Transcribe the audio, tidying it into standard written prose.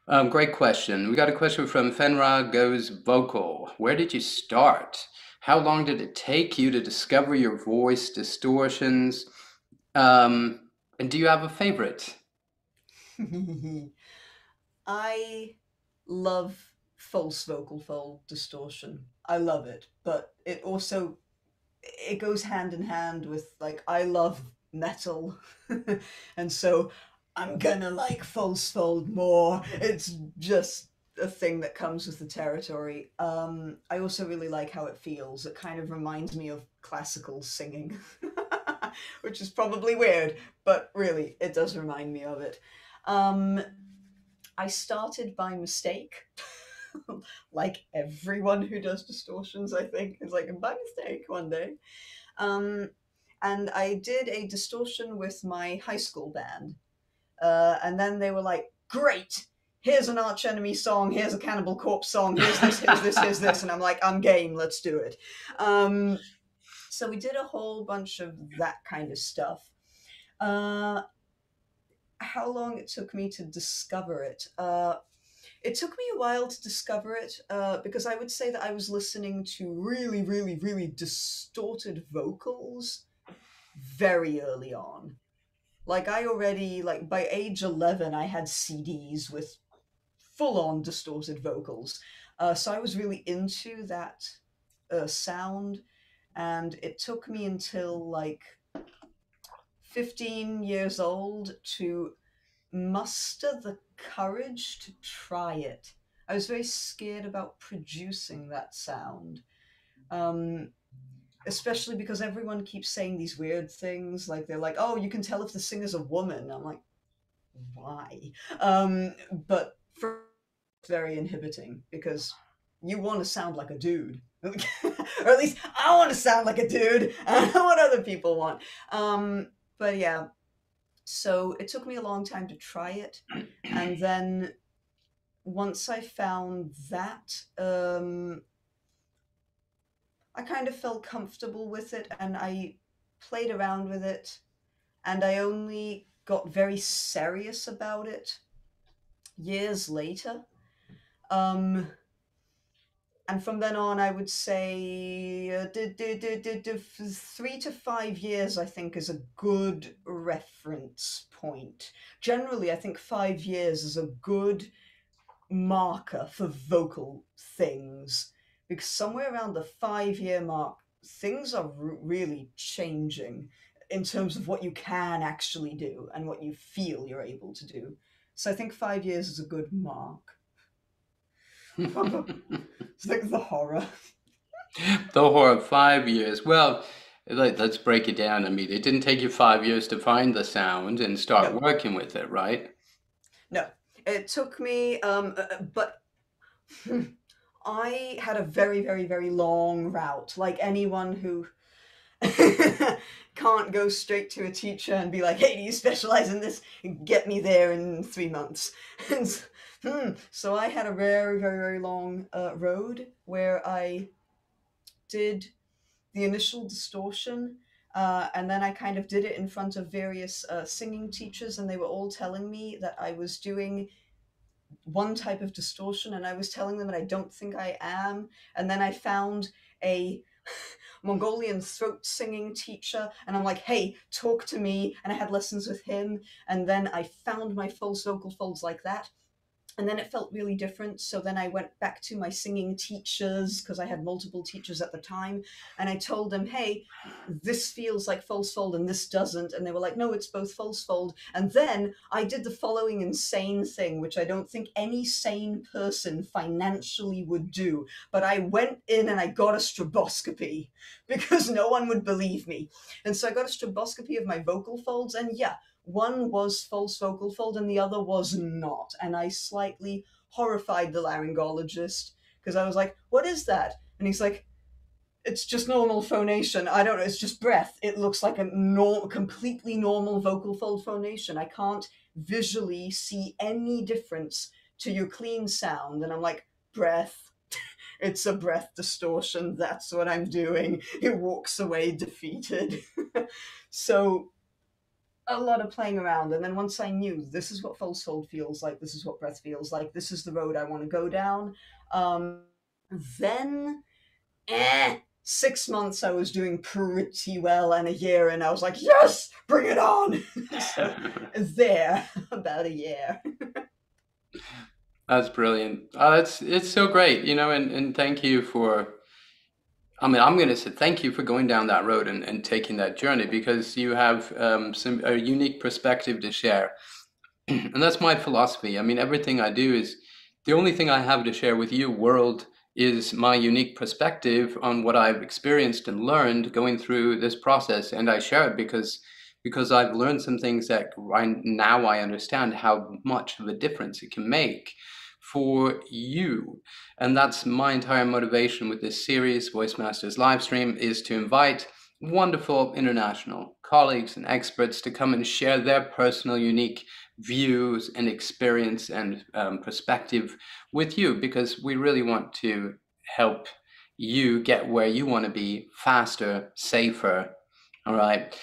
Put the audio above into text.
Great question. We got a question from Fenra Goes Vocal. Where did you start? How long did it take you to discover your voice distortions? And do you have a favorite? I love false vocal fold distortion. I love it, but it goes hand in hand with like I love metal, and so I'm gonna like false fold more. It's just a thing that comes with the territory. I also really like how it feels. It kind of reminds me of classical singing, which is probably weird, but really, it does remind me of it. Um, I started by mistake, like everyone who does distortions, I think, is like by mistake one day. Um, and I did a distortion with my high school band. And then they were like, great, here's an Arch Enemy song, here's a Cannibal Corpse song, here's this, here's this, here's this. And I'm like, I'm game, let's do it. Um, so we did a whole bunch of that kind of stuff. Uh, how long it took me to discover it? It took me a while to discover it because I would say that I was listening to really, really, really distorted vocals very early on. Like I already, like by age 11, I had CDs with full on distorted vocals. So I was really into that sound. And it took me until like 15 years old to muster the courage to try it. I was very scared about producing that sound. Um, Especially because everyone keeps saying these weird things, like they're like, "Oh, you can tell if the singer's a woman." I'm like, why? But for it's very inhibiting because you want to sound like a dude, or at least I want to sound like a dude. I don't know what other people want. But yeah, so it took me a long time to try it, and then once I found that, I kind of felt comfortable with it, and I played around with it, and I only got very serious about it years later. Um, and from then on, I would say 3 to 5 years, I think, is a good reference point. Generally, I think 5 years is a good marker for vocal things because somewhere around the 5 year mark, things are really changing in terms of what you can actually do and what you feel you're able to do. So I think 5 years is a good mark. It's like the horror. The horror, 5 years. Well, let's break it down. I mean, it didn't take you 5 years to find the sound and start No, working with it, right? no. It took me, but I had a very, very, very long route. Like anyone who can't go straight to a teacher and be like, hey, do you specialize in this? Get me there in 3 months. So I had a very, very, very long road where I did the initial distortion. And then I kind of did it in front of various singing teachers, and they were all telling me that I was doing one type of distortion, and I was telling them that I don't think I am. And then I found a Mongolian throat singing teacher, and I'm like, hey, talk to me. And I had lessons with him, and then I found my false vocal folds like that. And then it felt really different. So then I went back to my singing teachers because I had multiple teachers at the time. And I told them, hey, this feels like false fold and this doesn't. And they were like, no, it's both false fold. And then I did the following insane thing, which I don't think any sane person financially would do. But I went in and I got a stroboscopy because no one would believe me. And so I got a stroboscopy of my vocal folds. And yeah, one was false vocal fold and the other was not. And I slightly horrified the laryngologist because I was like, what is that? And he's like, it's just normal phonation. I don't know. It's just breath. It looks like a completely normal vocal fold phonation. I can't visually see any difference to your clean sound. And I'm like, breath. It's a breath distortion. That's what I'm doing. He walks away defeated. So a lot of playing around. And then once I knew this is what false hold feels like, this is what breath feels like, this is the road I want to go down, then 6 months I was doing pretty well, and a year and I was like, yes, bring it on. So there, about a year. That's brilliant. It's so great, you know, and thank you for, I mean, I'm going to say thank you for going down that road and taking that journey, because you have a unique perspective to share. And that's my philosophy. I mean, everything I do is, the only thing I have to share with you, world, is my unique perspective on what I've experienced and learned going through this process. And I share it because I've learned some things that now I understand how much of a difference it can make for you. And that's my entire motivation with this series, Voice Masters live stream, is to invite wonderful international colleagues and experts to come and share their personal, unique views and experience and perspective with you, because we really want to help you get where you want to be faster, safer. All right.